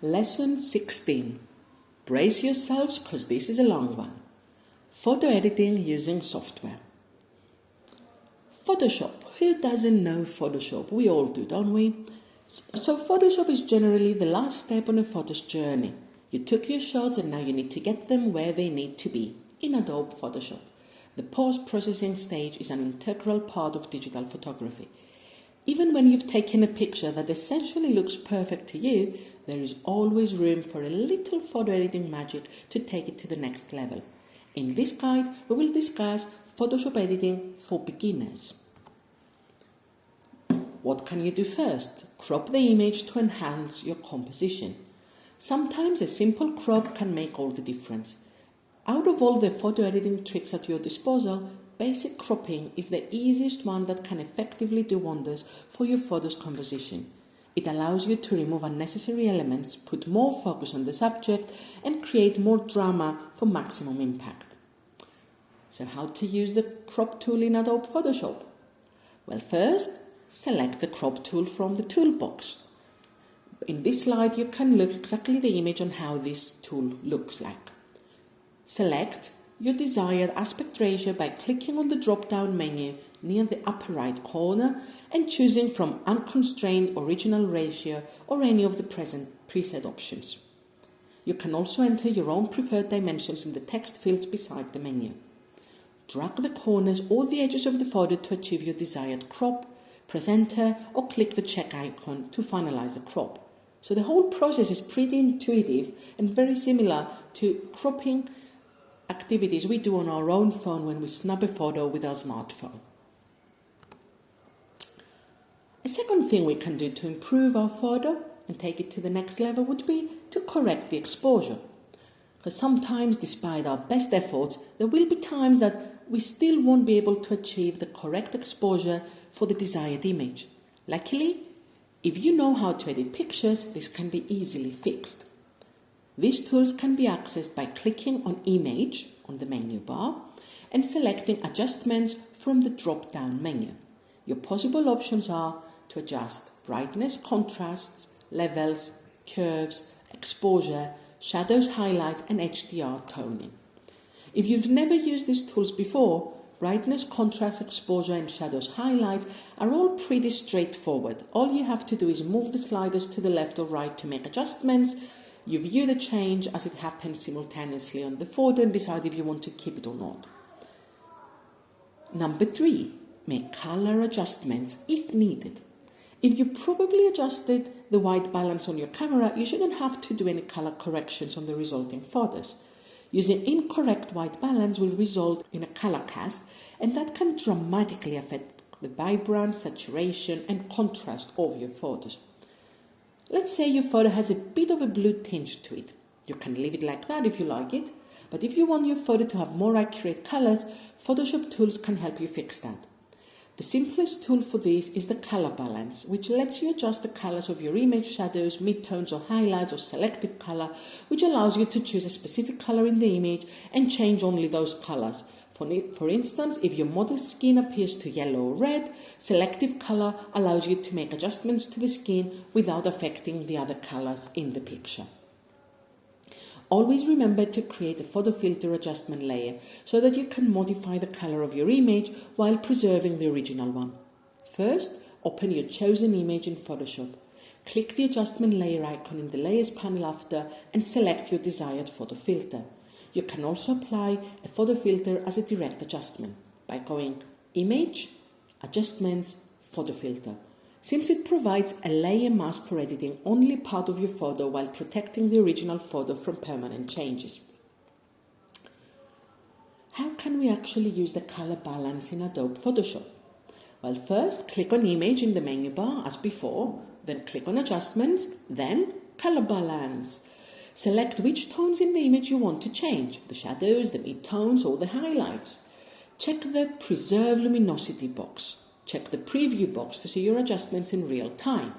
Lesson 16. Brace yourselves because this is a long one. Photo editing using software. Photoshop. Who doesn't know Photoshop? We all do, don't we? So Photoshop is generally the last step on a photo's journey. You took your shots and now you need to get them where they need to be in Adobe Photoshop. The post-processing stage is an integral part of digital photography. Even when you've taken a picture that essentially looks perfect to you, there is always room for a little photo editing magic to take it to the next level. In this guide, we will discuss Photoshop editing for beginners. What can you do first? Crop the image to enhance your composition. Sometimes a simple crop can make all the difference. Out of all the photo editing tricks at your disposal, basic cropping is the easiest one that can effectively do wonders for your photo's composition. It allows you to remove unnecessary elements, put more focus on the subject, and create more drama for maximum impact. So how to use the crop tool in Adobe Photoshop? Well, first, select the crop tool from the toolbox. In this slide, you can look exactly the image on how this tool looks like. Select your desired aspect ratio by clicking on the drop-down menu near the upper right corner and choosing from Unconstrained Original Ratio or any of the present preset options. You can also enter your own preferred dimensions in the text fields beside the menu. Drag the corners or the edges of the photo to achieve your desired crop, press enter or click the check icon to finalize the crop. So the whole process is pretty intuitive and very similar to cropping activities we do on our own phone when we snap a photo with our smartphone. A second thing we can do to improve our photo and take it to the next level would be to correct the exposure. Because sometimes, despite our best efforts, there will be times that we still won't be able to achieve the correct exposure for the desired image. Luckily, if you know how to edit pictures, this can be easily fixed. These tools can be accessed by clicking on Image on the menu bar and selecting Adjustments from the drop-down menu. Your possible options are to adjust brightness, contrasts, levels, curves, exposure, shadows, highlights, and HDR toning. If you've never used these tools before, brightness, contrast, exposure, and shadows, highlights are all pretty straightforward. All you have to do is move the sliders to the left or right to make adjustments. You view the change as it happens simultaneously on the photo and decide if you want to keep it or not. Number 3, make color adjustments if needed. If you probably adjusted the white balance on your camera, you shouldn't have to do any color corrections on the resulting photos. Using incorrect white balance will result in a color cast, and that can dramatically affect the vibrance, saturation, and contrast of your photos. Let's say your photo has a bit of a blue tinge to it. You can leave it like that if you like it, but if you want your photo to have more accurate colors, Photoshop tools can help you fix that. The simplest tool for this is the color balance, which lets you adjust the colors of your image, shadows, midtones or highlights or selective color, which allows you to choose a specific color in the image and change only those colors. For instance, if your model's skin appears to yellow or red, selective color allows you to make adjustments to the skin without affecting the other colors in the picture. Always remember to create a photo filter adjustment layer so that you can modify the color of your image while preserving the original one. First, open your chosen image in Photoshop. Click the adjustment layer icon in the layers panel after and select your desired photo filter. You can also apply a photo filter as a direct adjustment by going Image, Adjustments, Photo Filter, since it provides a layer mask for editing only part of your photo while protecting the original photo from permanent changes. How can we actually use the color balance in Adobe Photoshop? Well, first click on Image in the menu bar as before, then click on Adjustments, then Color Balance. Select which tones in the image you want to change, the shadows, the midtones, or the highlights. Check the Preserve Luminosity box. Check the Preview box to see your adjustments in real time.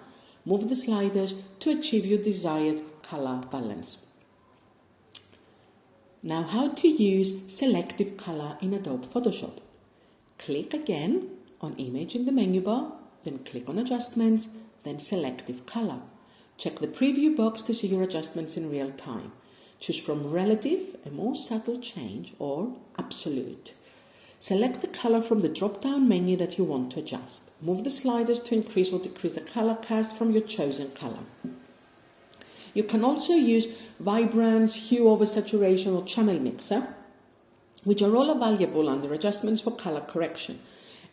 Move the sliders to achieve your desired color balance. Now, how to use selective color in Adobe Photoshop. Click again on Image in the menu bar, then click on Adjustments, then Selective Color. Check the preview box to see your adjustments in real time. Choose from relative, a more subtle change, or absolute. Select the color from the drop-down menu that you want to adjust. Move the sliders to increase or decrease the color cast from your chosen color. You can also use vibrance, hue over saturation, or channel mixer, which are all available under adjustments for color correction.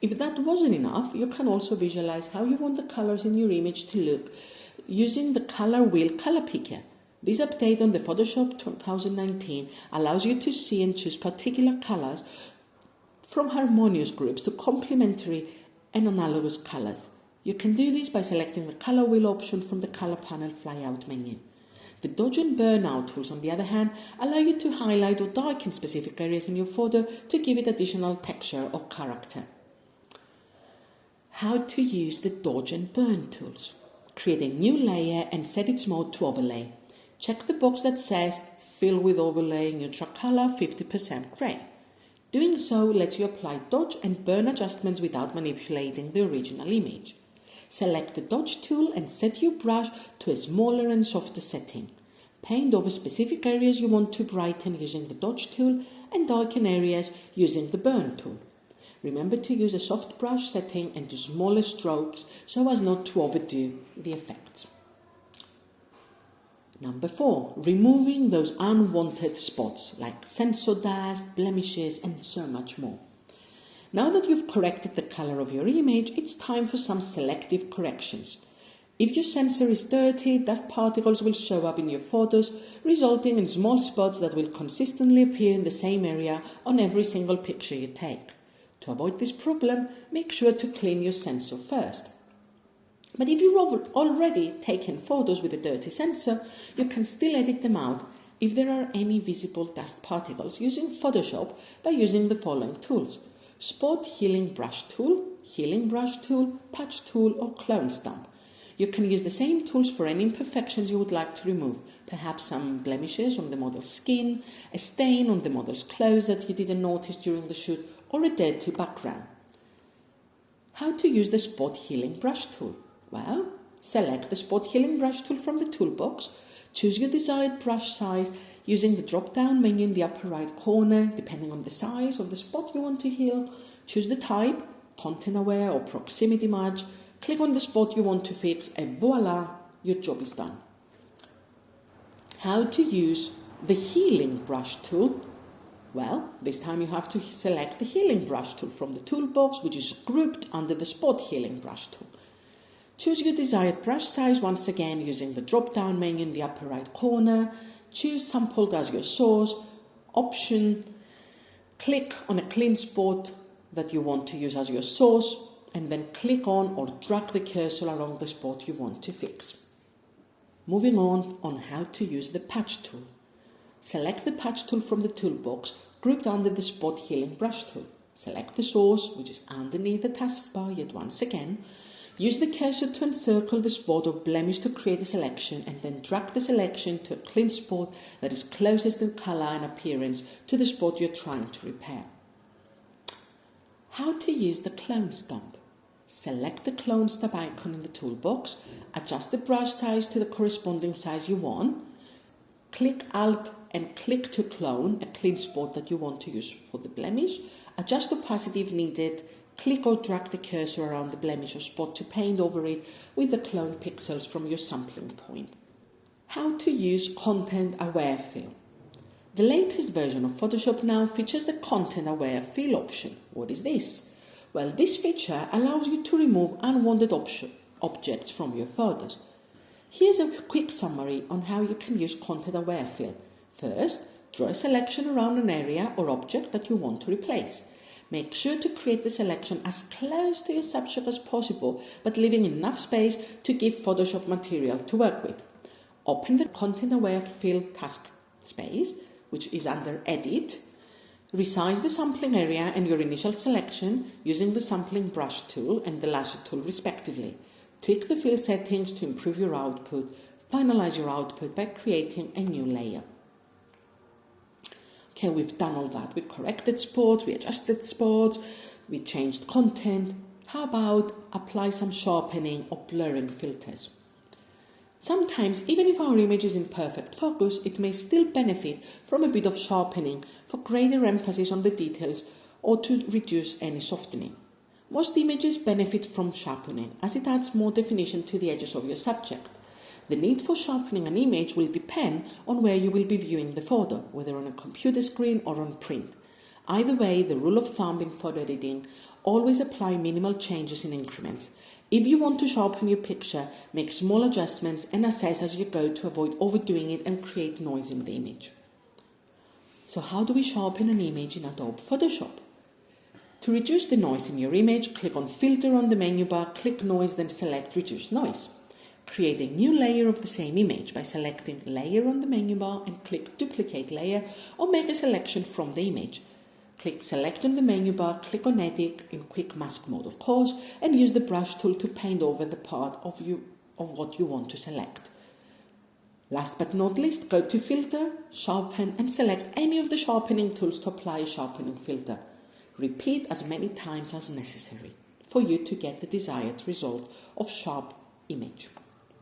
If that wasn't enough, you can also visualize how you want the colors in your image to look using the color wheel color picker. This update on the Photoshop 2019 allows you to see and choose particular colors from harmonious groups to complementary and analogous colors. You can do this by selecting the color wheel option from the color panel flyout menu. The dodge and burn out tools, on the other hand, allow you to highlight or darken specific areas in your photo to give it additional texture or character. How to use the dodge and burn tools. Create a new layer and set its mode to overlay. Check the box that says fill with overlay neutral color 50% gray. Doing so lets you apply dodge and burn adjustments without manipulating the original image. Select the dodge tool and set your brush to a smaller and softer setting. Paint over specific areas you want to brighten using the dodge tool and darken areas using the burn tool. Remember to use a soft brush setting and do smaller strokes so as not to overdo the effects. Number 4, removing those unwanted spots like sensor dust, blemishes, and so much more. Now that you've corrected the color of your image, it's time for some selective corrections. If your sensor is dirty, dust particles will show up in your photos, resulting in small spots that will consistently appear in the same area on every single picture you take. To avoid this problem, make sure to clean your sensor first. But if you've already taken photos with a dirty sensor, you can still edit them out if there are any visible dust particles using Photoshop by using the following tools: Spot Healing Brush Tool, Patch Tool, or Clone Stump. You can use the same tools for any imperfections you would like to remove, perhaps some blemishes on the model's skin, a stain on the model's clothes that you didn't notice during the shoot, or a dirty background. How to use the Spot Healing Brush Tool? Well, select the Spot Healing Brush Tool from the toolbox, choose your desired brush size using the drop-down menu in the upper right corner, depending on the size of the spot you want to heal. Choose the type, content aware or proximity match, click on the spot you want to fix, and voila, your job is done. How to use the Healing Brush Tool? Well, this time you have to select the Healing Brush Tool from the toolbox, which is grouped under the Spot Healing Brush Tool. Choose your desired brush size once again using the drop-down menu in the upper right corner. Choose Sampled as your source option. Click on a clean spot that you want to use as your source, and then click on or drag the cursor along the spot you want to fix. Moving on how to use the Patch Tool. Select the Patch Tool from the toolbox, grouped under the Spot Healing Brush Tool. Select the source, which is underneath the taskbar yet once again. Use the cursor to encircle the spot or blemish to create a selection, and then drag the selection to a clean spot that is closest in color and appearance to the spot you're trying to repair. How to use the Clone Stump. Select the Clone Stump icon in the toolbox, adjust the brush size to the corresponding size you want, click Alt and click to clone a clean spot that you want to use for the blemish, adjust opacity if needed, click or drag the cursor around the blemish or spot to paint over it with the clone pixels from your sampling point. How to use Content Aware Fill. The latest version of Photoshop now features the Content Aware Fill option. What is this? Well, this feature allows you to remove unwanted objects from your photos. Here's a quick summary on how you can use Content Aware Fill. First, draw a selection around an area or object that you want to replace. Make sure to create the selection as close to your subject as possible, but leaving enough space to give Photoshop material to work with. Open the Content Aware Fill task space, which is under Edit. Resize the sampling area and your initial selection using the Sampling Brush tool and the Lasso tool respectively. Tweak the fill settings to improve your output. Finalize your output by creating a new layer. Okay, we've done all that. We corrected spots, we adjusted spots, we changed content. How about apply some sharpening or blurring filters? Sometimes, even if our image is in perfect focus, it may still benefit from a bit of sharpening for greater emphasis on the details or to reduce any softening. Most images benefit from sharpening as it adds more definition to the edges of your subject. The need for sharpening an image will depend on where you will be viewing the photo, whether on a computer screen or on print. Either way, the rule of thumb in photo editing: always apply minimal changes in increments. If you want to sharpen your picture, make small adjustments and assess as you go to avoid overdoing it and create noise in the image. So how do we sharpen an image in Adobe Photoshop? To reduce the noise in your image, click on Filter on the menu bar, click Noise, then select Reduce Noise. Create a new layer of the same image by selecting Layer on the menu bar and click Duplicate Layer, or make a selection from the image. Click Select on the menu bar, click on Edit in Quick Mask mode of course, and use the brush tool to paint over the part of what you want to select. Last but not least, go to Filter, Sharpen, and select any of the sharpening tools to apply a sharpening filter. Repeat as many times as necessary for you to get the desired result of sharp image.